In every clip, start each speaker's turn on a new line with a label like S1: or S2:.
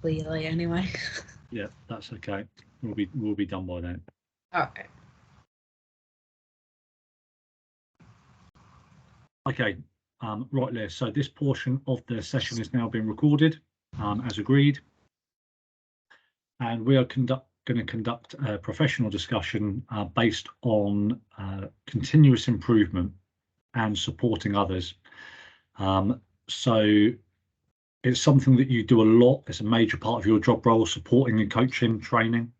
S1: late anyway.
S2: Yeah, that's okay. We'll be done by then.
S1: Okay.
S2: Okay, right, Leah. So this portion of the session is now being recorded, as agreed, and we are going to conduct a professional discussion based on continuous improvement and supporting others. So it's something that you do a lot. It's a major part of your job role, supporting and coaching, training.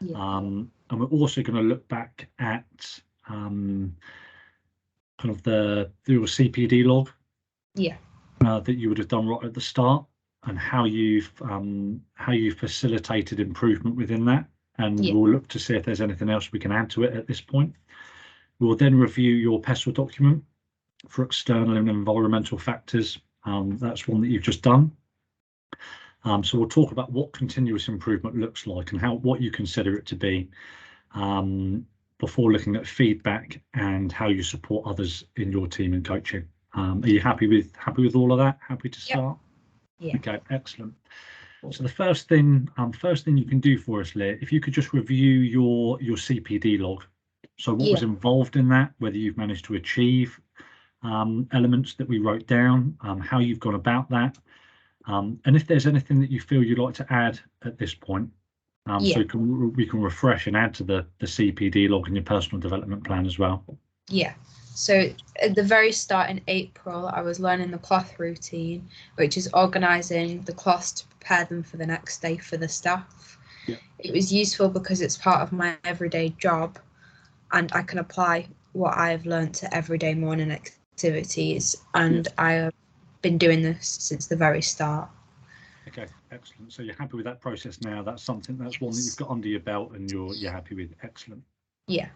S1: Yeah.
S2: And we're also going to look back at kind of your CPD log.
S1: Yeah.
S2: That you would have done right at the start, and how you've facilitated improvement within that. And
S1: Yeah.
S2: we'll look to see if there's anything else we can add to it at this point. We'll then review your PESTEL document for external and environmental factors. That's one that you've just done. So we'll talk about what continuous improvement looks like and what you consider it to be, before looking at feedback and how you support others in your team and coaching. Are you happy with all of that? Happy to start?
S1: Yeah.
S2: Okay, excellent. So the first thing you can do for us, Leah, if you could just review your CPD log. So what was involved in that, whether you've managed to achieve elements that we wrote down, how you've gone about that, and if there's anything that you feel you'd like to add at this point, so we can refresh and add to the CPD log and your personal development plan as well.
S1: Yeah. So at the very start in April, I was learning the cloth routine, which is organising the cloths to prepare them for the next day for the staff.
S2: Yeah.
S1: It was useful because it's part of my everyday job, and I can apply what I've learned to everyday morning activities, and I have been doing this since the very start.
S2: Okay, excellent. So you're happy with that process now? That's one that you've got under your belt and you're happy with. Excellent.
S1: Yeah.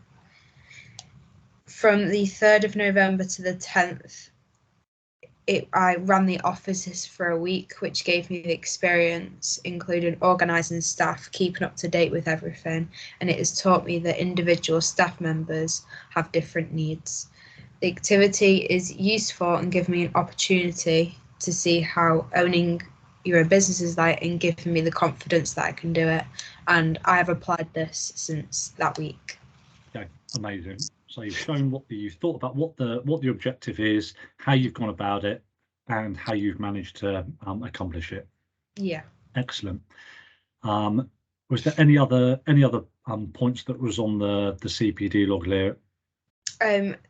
S1: From the 3rd of November to the 10th, I ran the offices for a week, which gave me the experience, including organising staff, keeping up to date with everything, and it has taught me that individual staff members have different needs. The activity is useful and gives me an opportunity to see how owning your own business is like, and giving me the confidence that I can do it, and I have applied this since that week.
S2: Okay, amazing. So you've shown what you've thought about, what the objective is, how you've gone about it, and how you've managed to accomplish it.
S1: Yeah.
S2: Excellent. Was there any other points that was on the CPD log, Leah?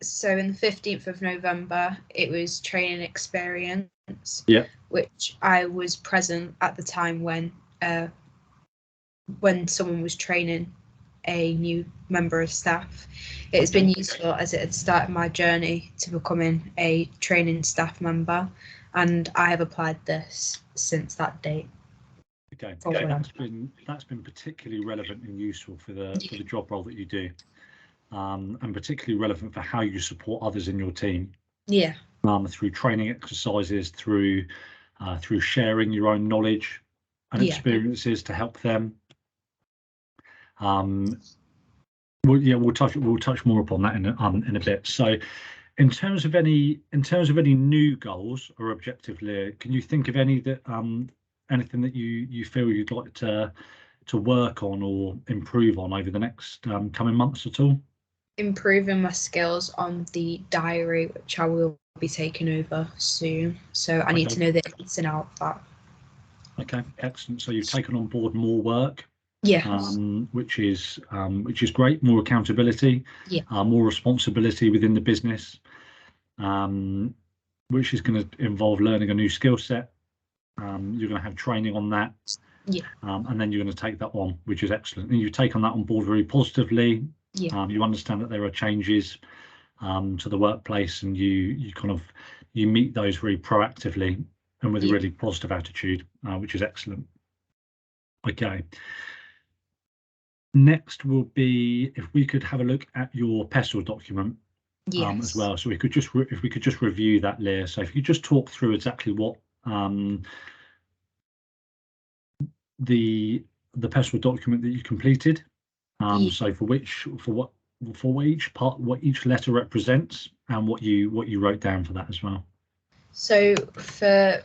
S1: So in the 15th of November, it was training experience.
S2: Yeah.
S1: Which I was present at the time when someone was training a new member of staff. It has been useful as it had started my journey to becoming a training staff member, and I have applied this since that date.
S2: Okay, that's been particularly relevant and useful for the job role that you do, and particularly relevant for how you support others in your team.
S1: Yeah.
S2: Through training exercises, through sharing your own knowledge and experiences to help them. We'll touch more upon that in a bit. So, in terms of any new goals or objectives, Leah, can you think of any that anything that you feel you'd like to work on or improve on over the next coming months at all?
S1: Improving my skills on the diary, which I will be taking over soon. So I need to know the ins and outs of that.
S2: Okay, excellent. So you've taken on board more work.
S1: Yeah.
S2: Which is great. More accountability.
S1: Yeah.
S2: More responsibility within the business, which is going to involve learning a new skill set. You're going to have training on that.
S1: Yeah.
S2: And then you're going to take that on, which is excellent. And you've taken that on board very positively.
S1: Yeah.
S2: You understand that there are changes to the workplace, and you meet those very proactively and with a really positive attitude, which is excellent. Okay. Next will be if we could have a look at your PESTEL document as well. So if we could just review that, Leah. So if you could just talk through exactly what the PESTEL document that you completed. So for each part, what each letter represents, and what you wrote down for that as well.
S1: So for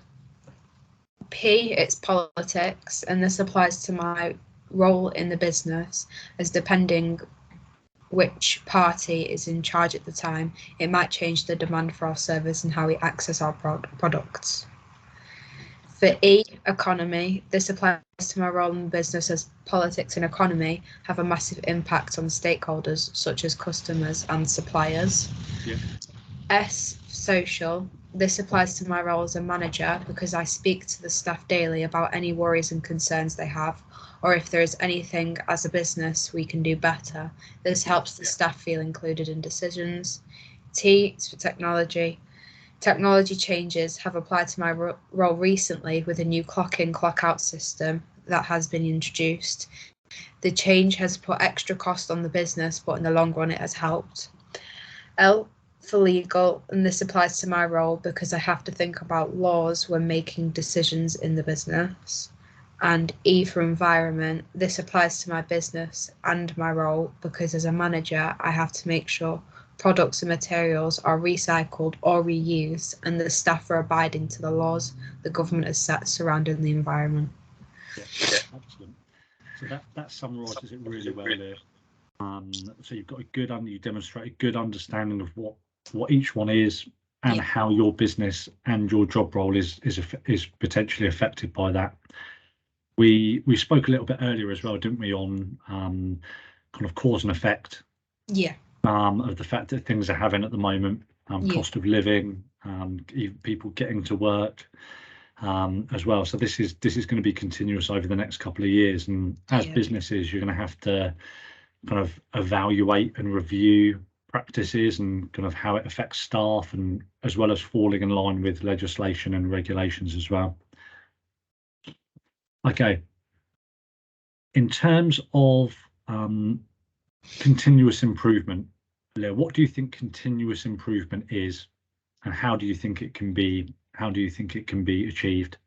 S1: P, it's politics, and this applies to my role in the business, as depending which party is in charge at the time, it might change the demand for our service and how we access our products. For E, economy, this applies to my role in business, as politics and economy have a massive impact on stakeholders such as customers and suppliers.
S2: Yeah.
S1: S, social, this applies to my role as a manager, because I speak to the staff daily about any worries and concerns they have, or if there is anything as a business we can do better. This helps the staff feel included in decisions. T is for technology. Technology changes have applied to my role recently with a new clock-in, clock-out system that has been introduced. The change has put extra cost on the business, but in the long run it has helped. L for legal, and this applies to my role because I have to think about laws when making decisions in the business. And E for environment, this applies to my business and my role because as a manager I have to make sure products and materials are recycled or reused, and the staff are abiding to the laws the government has set surrounding the environment.
S2: Yeah, excellent. So that summarises it really well there. So you've got you demonstrate a good understanding of what each one is and how your business and your job role is potentially affected by that. We spoke a little bit earlier as well, didn't we, on kind of cause and effect.
S1: Yeah.
S2: Of the fact that things are having at the moment, cost of living, people getting to work, as well. So this is going to be continuous over the next couple of years, and as businesses, you're going to have to kind of evaluate and review practices and kind of how it affects staff, and as well as falling in line with legislation and regulations as well. Okay. In terms of continuous improvement, Leo, what do you think continuous improvement is, and how do you think it can be achieved?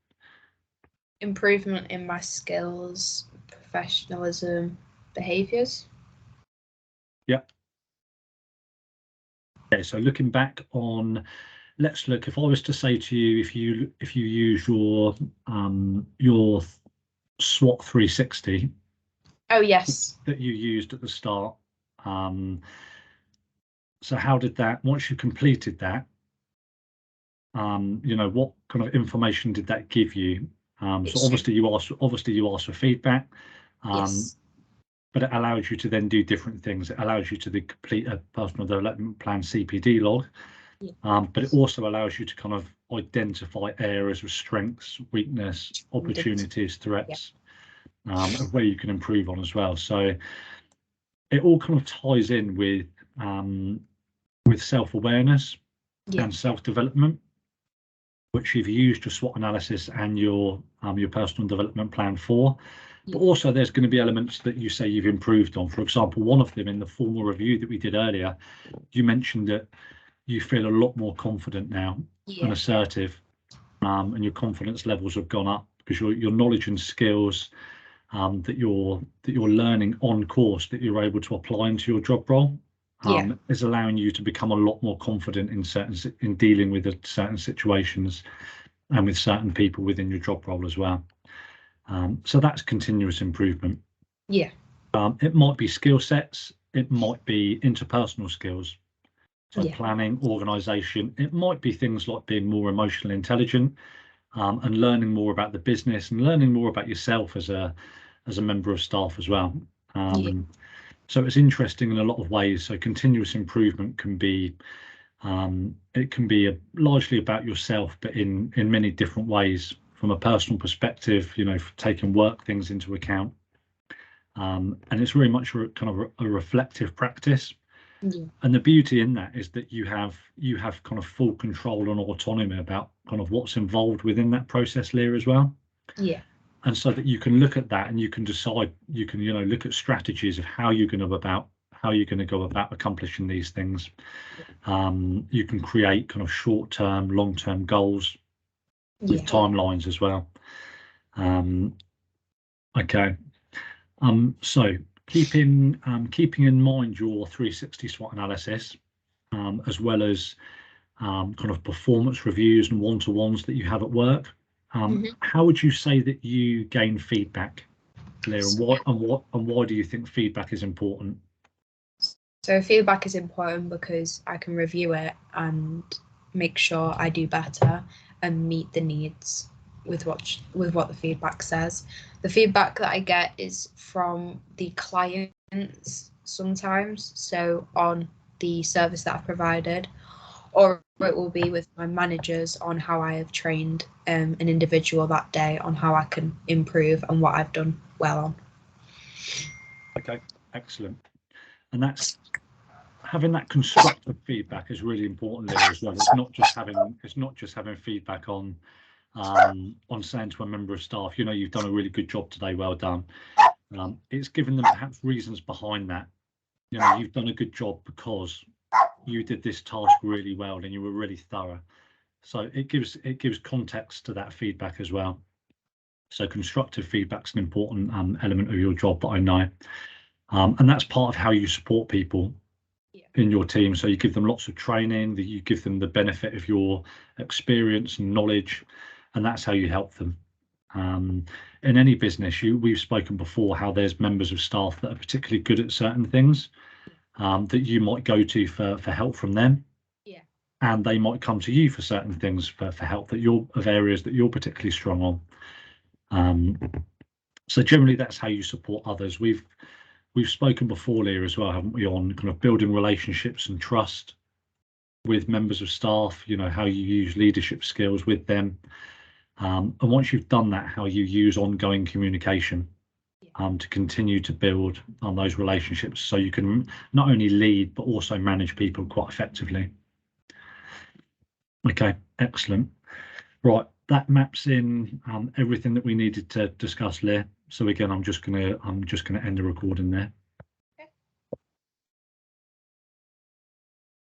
S1: Improvement in my skills, professionalism, behaviours.
S2: Yeah. Okay, so looking back on, let's look, if I was to say to you, if you use your SWOT 360.
S1: Oh yes.
S2: That you used at the start. So how did that, once you completed that, what kind of information did that give you? So obviously you asked for feedback,
S1: yes.
S2: but it allows you to then do different things. It allows you to complete a personal development plan CPD log, but it also allows you to kind of identify areas of strengths, weakness, opportunities, threats, of where you can improve on as well. So it all kind of ties in with self-awareness and self-development, which you've used your SWOT analysis and your personal development plan for. But also there's going to be elements that you say you've improved on. For example, one of them in the formal review that we did earlier, you mentioned that you feel a lot more confident now and assertive, and your confidence levels have gone up because your knowledge and skills that you're learning on course, that you're able to apply into your job role, is allowing you to become a lot more confident in dealing with certain situations and with certain people within your job role as well. So that's continuous improvement. It might be skill sets, it might be interpersonal skills, so planning, organisation. It might be things like being more emotionally intelligent, and learning more about the business and learning more about yourself as a member of staff as well. So it's interesting in a lot of ways. So continuous improvement can be largely about yourself, but in many different ways. From a personal perspective, taking work things into account, and it's very much kind of a reflective practice. And the beauty in that is that you have kind of full control and autonomy about kind of what's involved within that process, Leah, as well. And so that you can look at that and you can decide, you can look at strategies of how you're going to go about accomplishing these things. You can create kind of short-term, long-term goals with timelines as well. Okay. So keeping in mind your 360 SWOT analysis, as well as kind of performance reviews and one-to-ones that you have at work, How would you say that you gain feedback, Leah, and why do you think feedback is important?
S1: So feedback is important because I can review it and make sure I do better and meet the needs with what the feedback says. The feedback that I get is from the clients sometimes, so on the service that I've provided, or it will be with my managers on how I have trained an individual that day, on how I can improve and what I've done well on.
S2: Okay, excellent. And that's having that constructive feedback is really important there as well. It's not just having feedback on saying to a member of staff, you know, you've done a really good job today, well done. It's giving them perhaps reasons behind that. You know, you've done a good job because you did this task really well and you were really thorough. So it gives context to that feedback as well. So constructive feedback is an important element of your job that I know, and that's part of how you support people in your team. So you give them lots of training, that you give them the benefit of your experience and knowledge, and that's how you help them. In any business, we've spoken before how there's members of staff that are particularly good at certain things that you might go to for help from them.
S1: Yeah.
S2: And they might come to you for certain things for help of areas that you're particularly strong on. So generally that's how you support others. We've spoken before, Leah, as well, haven't we, on kind of building relationships and trust with members of staff, you know, how you use leadership skills with them. And once you've done that, how you use ongoing communication to continue to build on those relationships so you can not only lead, but also manage people quite effectively. Okay, excellent. Right, that maps in everything that we needed to discuss, Leah. So again, I'm just gonna end the recording there.